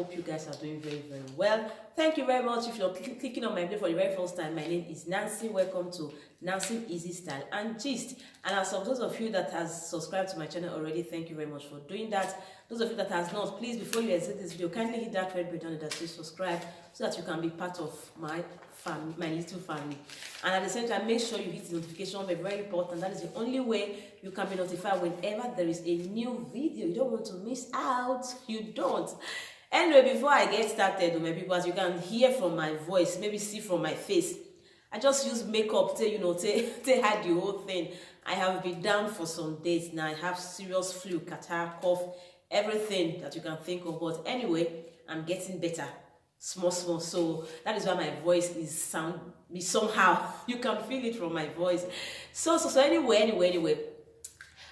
hope you guys are doing very, very well. Thank you very much. If you're clicking on my video for the very first time, my name is Nancy. Welcome to Nancy Easy Style and Gist. And as of those of you that has subscribed to my channel already, thank you very much for doing that. Those of you that has not, please, before you exit this video, kindly hit that red button that says subscribe so that you can be part of my family, my little family. And at the same time, make sure you hit the notification bell. Very important. That is the only way you can be notified whenever there is a new video. You don't want to miss out. You don't. Anyway, before I get started, my people, as you can hear from my voice, maybe see from my face, I just use makeup to, to hide the whole thing. I have been down for some days now. I have serious flu, catarrh, cough, everything that you can think of. But anyway, I'm getting better. Small. So that is why my voice is somehow. You can feel it from my voice. So anyway.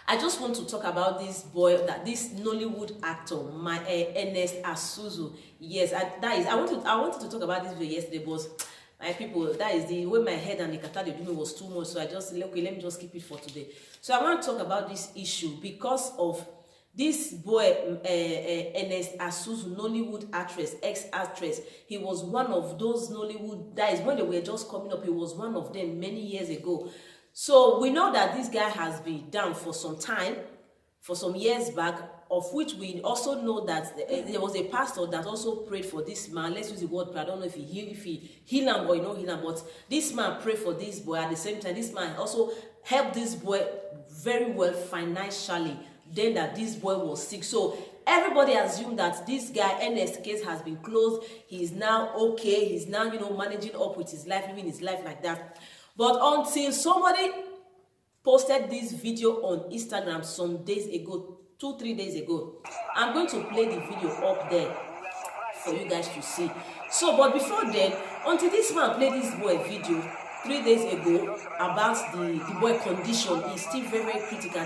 I just want to talk about this boy, this Nollywood actor, Ernest Asuzu. Yes, I wanted to talk about this video yesterday, but my people, that is the way my head and the catarrh they do me was too much. So I just said, okay, let me just keep it for today. So I want to talk about this issue because of this boy, Ernest Asuzu, Nollywood actress, ex-actress. He was one of those Nollywood guys when they were just coming up. He was one of them many years ago. So we know that this guy has been down for some time, for some years back, of which we also know that there was a pastor that also prayed for this man. Let's use the word prayer. I don't know if he healed him or heal him, but this man prayed for this boy. At the same time, this man also helped this boy very well financially. Then that this boy was sick. So everybody assumed that this guy, Ernest's case has been closed. He's now okay. He's now, managing up with his life, living his life like that. But until somebody posted this video on Instagram some days ago, 2-3 days ago, I'm going to play the video up there for you guys to see. So, but before then, until this man played this boy video 3 days ago about the boy condition, is still very, very critical.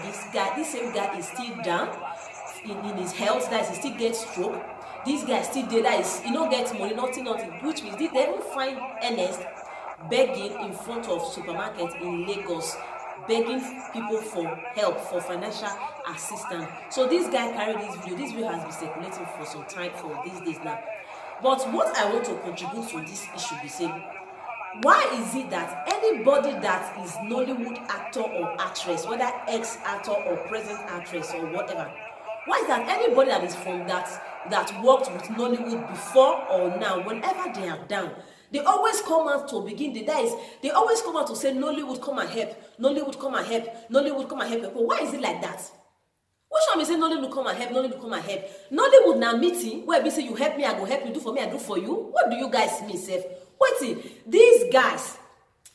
This same guy is still down in his health. That is, he still gets stroke. This guy still there. That is, gets money, nothing, which means they even find Ernest begging in front of supermarkets in Lagos, begging people for help, for financial assistance. So this guy carried this video. This video has been circulating for some time, for these days now. But what I want to contribute to this issue is saying, why is it that anybody that is Nollywood actor or actress, whether ex-actor or present actress or whatever, why is that anybody that is from that worked with Nollywood before or now, whenever they are down, they always come out to begin they always come out to say Nollywood come and help, Nollywood come and help, Nollywood come and help. But why is it like that? Which one we say Nollywood come and help, Nollywood come and help? Nollywood now meeting where we say you help me, I go help you, do for me, I do for you. What do you guys mean, Seth? Wait, these guys,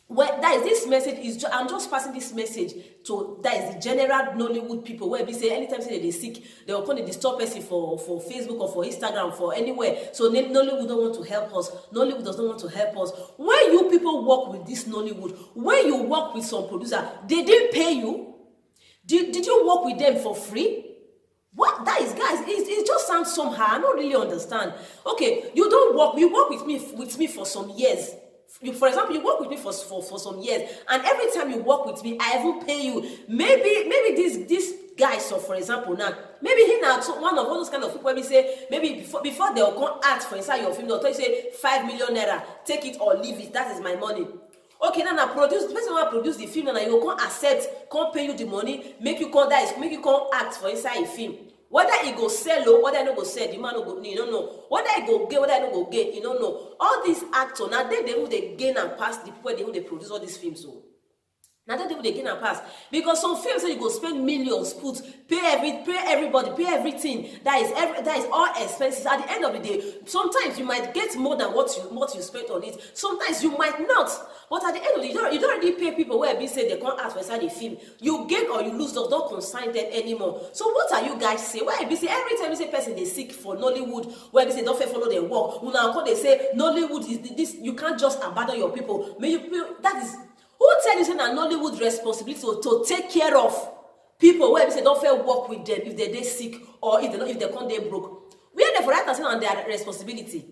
well, that is this message is I'm just passing this message to that is the general Nollywood people where we say anytime say they sick, they will come and disturb person for Facebook or for Instagram, for anywhere. So Nollywood don't want to help us. Nollywood does not want to help us. When you people work with this Nollywood, when you work with some producer, they didn't pay you. Did you work with them for free? What? That is, guys, it just sounds somehow. I don't really understand. Okay, you work with me for some years. For example, you work with me for some years, and every time you work with me, I will pay you. Maybe this guy, so for example, now maybe he now one of all those kind of people where we say maybe before they'll come ask for inside your film, they'll tell you say 5 million naira, take it or leave it. That is my money. Okay, now the person who produce the film, and you will come accept, come pay you the money, make you come act for inside a film. Whether it go sell or whether it no go sell, the man no go, you don't know. Whether it go gain, whether it no go gain, you don't know. All these actors, now they gain and pass the people they produce all these films. So now they gain and pass. Because some films say you go spend millions, pay everybody, pay everything. That is all expenses. At the end of the day, sometimes you might get more than what you spent on it. Sometimes you might not. But at the end of the day, you don't already pay people where they say they can't ask for inside the film. You gain or you lose, don't consign them anymore. So what are you guys saying? Why be say every time you say person they seek for Nollywood, where they say don't follow their work, when they say Nollywood is this, you can't just abandon your people. That is who tell you say that Nollywood responsibility to take care of people where we say don't fair work with them if they sick or if they can't they broke. We are there for right and on their responsibility.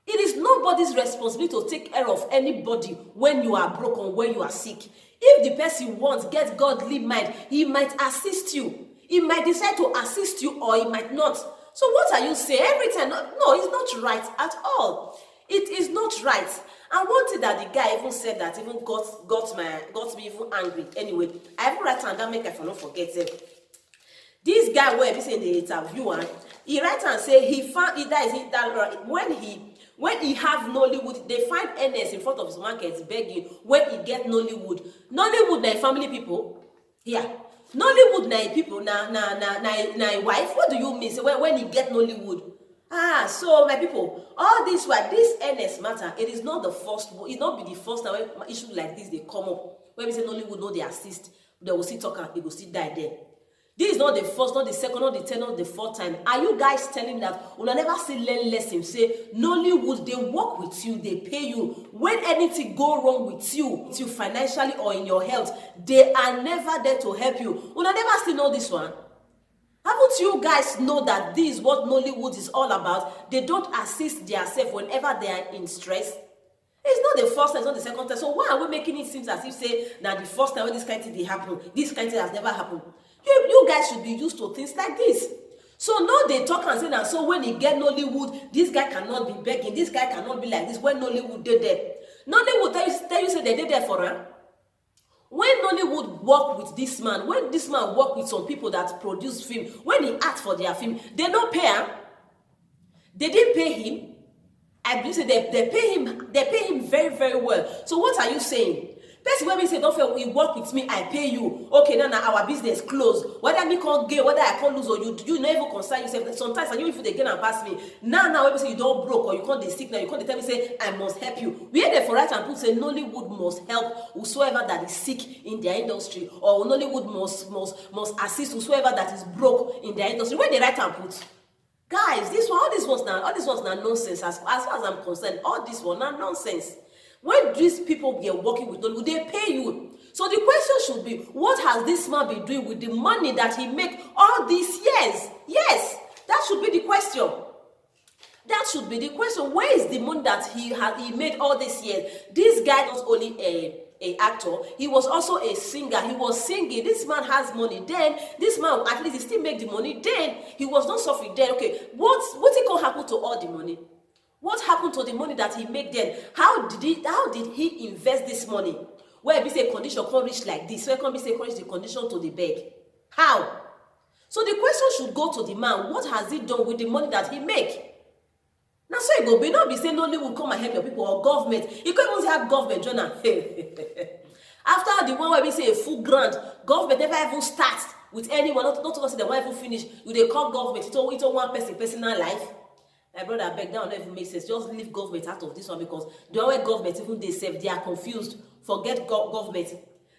It is nobody's responsibility to take care of anybody when you are broken, when you are sick. If the person wants, get godly mind, he might assist you. He might decide to assist you or he might not. So what are you saying? Every time, no, it's not right at all. It is not right. And one thing that the guy even said that even got me even angry. Anyway, I even write and that make I for not forget it. This guy where he say in the interview, and he write and say he found that when he have Nollywood, they find Ernest in front of his market begging when he get Nollywood. Nollywood na family people. Yeah. Nollywood na people na wife. What do you mean? So when he get Nollywood? Ah, so my people, all this Ernest matter, it is not the first, it not be the first time when issue like this they come up. When we say Nollywood, no, they assist, they will still talk and they will still die there. This is not the first, not the second, not the third, not the fourth time. Are you guys telling that we'll never see learn lesson? Say Nollywood, they work with you, they pay you. When anything go wrong with you financially or in your health, they are never there to help you. We'll never still know this one. Haven't you guys know that this is what Nollywood is all about? They don't assist themselves whenever they are in stress. It's not the first time, it's not the second time. So why are we making it seem as if say now the first time when this kind of thing happen, this kind of thing has never happened? You guys should be used to things like this. So now they talk and say that so when he get Nollywood, this guy cannot be begging, this guy cannot be like this. When Nollywood did there, Nollywood tell you say they did there for her. When Nollywood work with this man, when this man work with some people that produce film, when he act for their film, they don't pay him. They didn't pay him. I believe they pay him very, very well. So what are you saying? Person when we say don't feel you work with me, I pay you. Okay, now our business close. Whether me can't gain, whether I can't lose, or you never concern yourself. Sometimes and you if they gain and pass me. Now when we say you don't broke or you can't sick now, you can't tell me say I must help you. We are there for right and put say Nollywood must help whosoever that is sick in their industry, or Nollywood must assist whosoever that is broke in their industry. Where they right and put. Guys, all these ones now nonsense. As far as I'm concerned, all this one now nonsense. When these people get working with Nollywood, they pay you. So the question should be, what has this man been doing with the money that he make all these years? Yes, that should be the question. That should be the question. Where is the money that he made all these years? This guy not only a actor, he was also a singer. He was singing. This man has money. Then this man at least he still make the money. Then he was not suffering. Then okay, what can happen to all the money? What happened to the money that he made then? How did he invest this money? Where we say condition can't reach like this, where can we say reach the condition to the beg? How? So the question should go to the man. What has he done with the money that he make? Now so it go be not be saying Nollywood come and help your people or government. You can't even have government journal. After the one where we say a full grant, government never even starts with anyone. Not to say they won't even finish. You they call government. It's all one personal life. My brother, beg down, don't even make sense. Just leave government out of this one because the way government even they say they are confused. Forget government.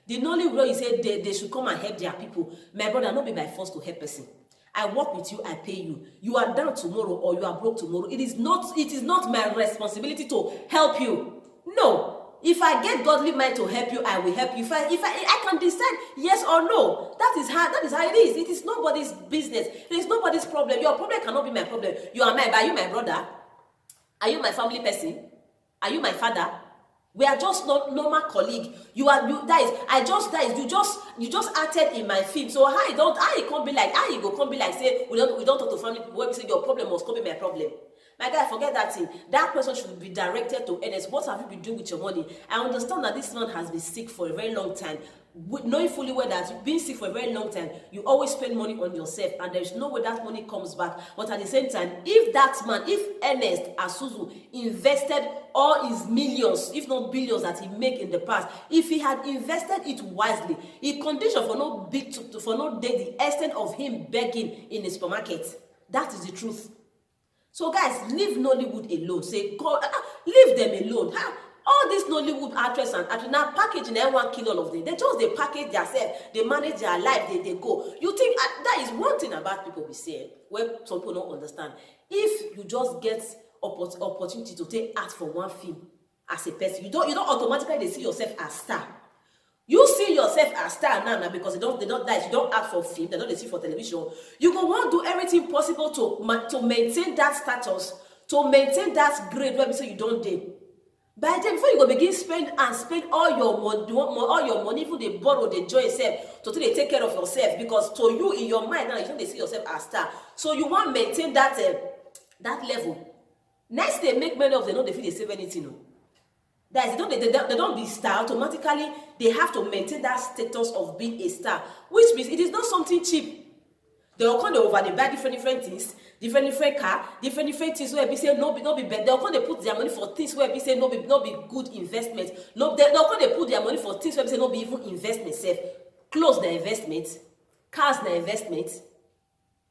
The Nollywood you say they should come and help their people. My brother, not be my force to help person. I work with you, I pay you. You are down tomorrow or you are broke tomorrow. It is not my responsibility to help you. No. If I get godly mind to help you, I will help you. If I can decide yes or no, that is how it is. It is nobody's business. It is nobody's problem. Your problem cannot be my problem. You are mine, but are you my brother? Are you my family person? Are you my father? We are just not normal colleague. You just acted in my film. So how you can't be like say we don't talk to family people when we say your problem must come be my problem. My guy, forget that thing. That question should be directed to Ernest. What have you been doing with your money? I understand that this man has been sick for a very long time. Knowing fully well that you've been sick for a very long time, you always spend money on yourself and there's no way that money comes back. But at the same time, if Ernest Asuzu invested all his millions, if not billions that he made in the past, if he had invested it wisely, in condition for no the extent of him begging in the supermarket. That is the truth. So guys, leave Nollywood alone. Say, God, leave them alone. All these Nollywood actors and actors now package in one kill all of them. They package themselves, they manage their life, they go. You think that is one thing about people we say where some people don't understand. If you just get opportunity to take art for one film as a person, you don't automatically see yourself as star. You see yourself as star now because they don't die. You don't act for film, they don't see for television. You go want to do everything possible to maintain that status, to maintain that grade where we say you don't date. By then, before you go begin spend all your money, even they borrow, they join yourself to they take care of yourself, because to you in your mind now you don't see yourself as star. So you want to maintain that level. Next they make many of them know they feel they save anything. No. That is, they don't be star automatically. They have to maintain that status of being a star, which means it is not something cheap. They will come over, they buy different things, different car, different things where we say no be bad. They'll come they put their money for things where we say no be good investment. No, they'll come they put their money for things where we say no be even investment safe. Clothes the investment, cars the investment.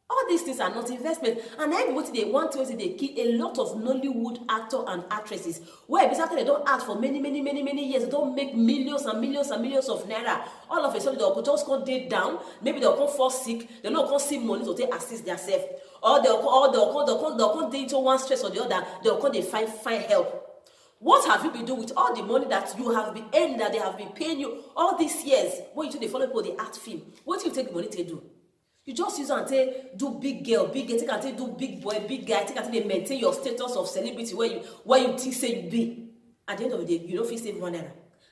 All these things are not investment, and everybody they want to they kill a lot of Nollywood actors and actresses. Where after they don't act for many years, they don't make millions and millions of naira. All of a sudden they'll just come dead down. Maybe they'll come fall sick. They'll not come see money to take assist themselves, or they'll come into one stress or the other. They'll come they find help. What have you been doing with all the money that you have been earning, that they have been paying you all these years? When you do the follow people, the art film, what do you take the money to do? You just use and say do big girl, take and say do big boy, big guy, take and say they maintain your status of celebrity where you think say you be. At the end of the day, you don't feel save one naira.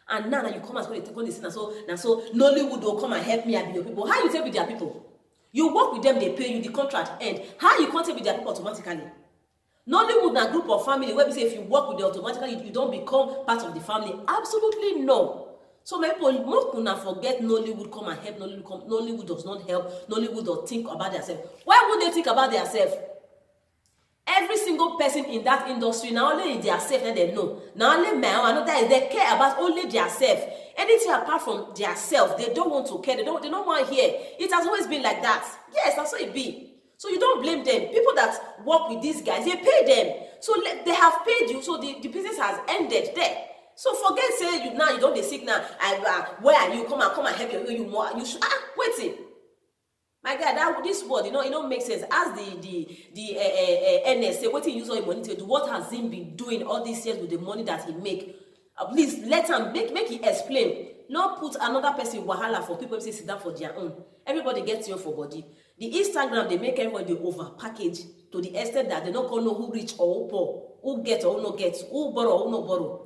And now you come and go take on this, and so Nollywood will come and help me and be your people. How you take with their people? You work with them, they pay you, the contract end. How you can't take with their people automatically? Nollywood na group of family where we say if you work with them automatically you don't become part of the family. Absolutely no. So many people, most people now forget Nollywood come and help. Nollywood does not help. Nollywood does think about themselves. Why would they think about themselves? Every single person in that industry, now only in their self that they know. Now only another is they care about only their self. Anything apart from their self, they don't want to care. They don't want to hear. It has always been like that. Yes, that's what it be. So you don't blame them. People that work with these guys, they pay them. So they have paid you. So the business has ended there. So forget say you don't dey sick now. Where are you? Come and help you more. You should wait. My God, this word, it don't make sense. As the NS say, what he use all your money to do? What has he been doing all these years with the money that he make? Please let him make he explain. Not put another person wahala for people say sit down for their own. Everybody gets you for body. The Instagram they make everybody over package to the extent that they not gonna know who rich or who poor, who get or who no get, who borrow or who no borrow.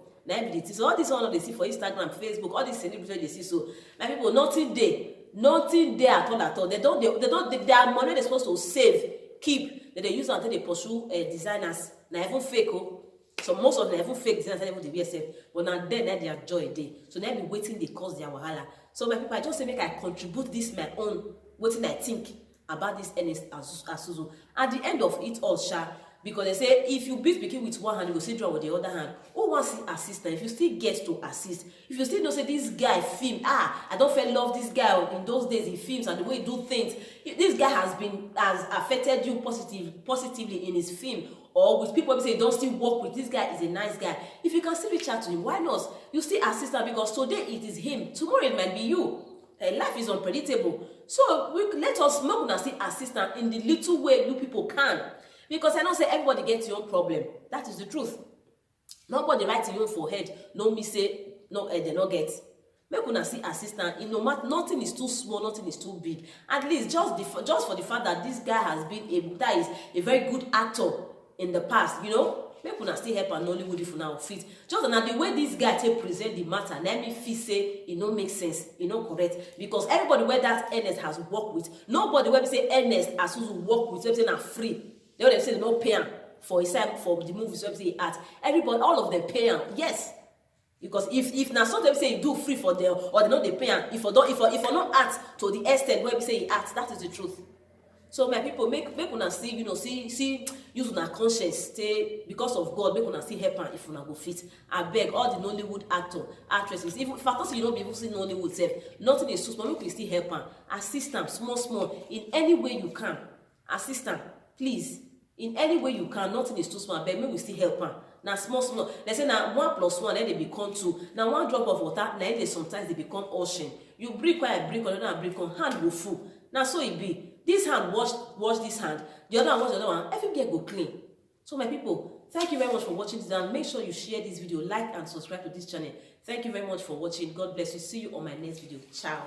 So all this one they see for Instagram, Facebook, all these celebrities they see. So my people, nothing there at all. They don't their money they're supposed to save, keep, that they use until they pursue designers. Now even fake. So most of them even fake designers even the BSF. But now they are joy day. So now be waiting they cause their wahala. So my people, I just say make I contribute this my own waiting I think about this Ernest Asuzu. At the end of it all, because they say if you beat pikin with one hand, you go still draw with the other hand. Who wants to assist? If you still get to assist, if you still don't say this guy film, I don't feel love this guy in those days in films and the way he do things. This guy has affected you positively in his film, or with people who say don't still work with this guy is a nice guy. If you can still reach out to him, why not? You still assist him, because today it is him, tomorrow it might be you. Life is unpredictable. So let us not still assist him in the little way you people can. Because I don't say everybody gets your own problem. That is the truth. Nobody writes your own forehead. No me say no they not get. Make una see assistant. You know, nothing is too small, nothing is too big. At least just for the fact that this guy has been a very good actor in the past. You know, make una still help and Nollywood if una fit. Just now the way this guy take present the matter, let me feel say it don't make sense, it not correct. Because everybody where that Ernest has worked with, nobody where we say Ernest Asuzu work with, they are free. They always say no pay for his time for the movies where he act. Everybody, all of them pay him. Yes. Because if now sometimes say you do free for them or they not they pay him, if you not act to the extent where we say he acts, that is the truth. So my people, make una see, see use una conscience, stay because of God, make una see help him if una go fit. I beg all the Nollywood actresses, even if I thought you don't be able to see Nollywood self, nothing is too small, make you still help him. Assist them small in any way you can. Assist them, please. In any way you can, nothing is too small, but maybe we still help her. Now small. They say now 1 + 1, then they become 2. Now 1 drop of water, now sometimes they become ocean. You break one, I break another, break one, hand go full. Now so it be. This hand wash this hand, the other one wash the other one. Every girl go clean. So my people, thank you very much for watching this, and make sure you share this video, like and subscribe to this channel. Thank you very much for watching. God bless you. See you on my next video. Ciao.